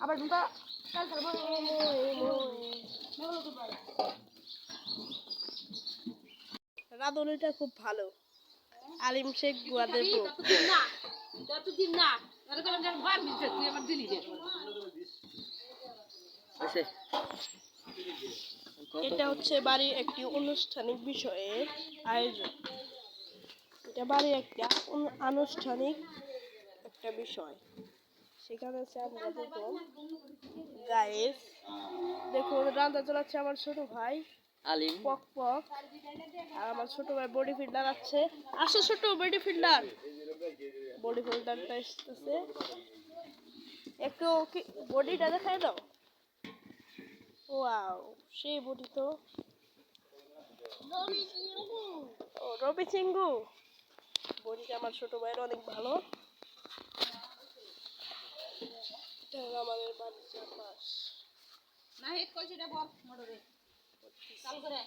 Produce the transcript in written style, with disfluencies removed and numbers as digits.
আবার ঢুকা রাঁধুনিটা খুব ভালো। আলিম শেখ গুয়াদের বউ। এটা হচ্ছে বাড়ির একটি আনুষ্ঠানিক বিষয়ের আয়োজন। এটা বাড়ির একটা আনুষ্ঠানিক একটা বিষয়। সেখানে হচ্ছে আমরা দেখুন গাইস, দেখুন রান্না চালাচ্ছে আমার ছোট ভাই আলিম পক পক, আর আমার ছোট ভাই বডি ফিল্ডার আছে। আসো ছোট বডি ফিল্ডার, বডি ফিল্ডারটা আসতেছে। একটু বডিটা দেখাই দাও। ওয়াও, সেই বডি তো। রবি চিঙ্গু বডিটা আমার ছোট ভাইয়ের অনেক ভালো। এটা হলো আমাদের বাড়ির চারপাশ। না হেড কইছিটা বল মোটরে কাল করে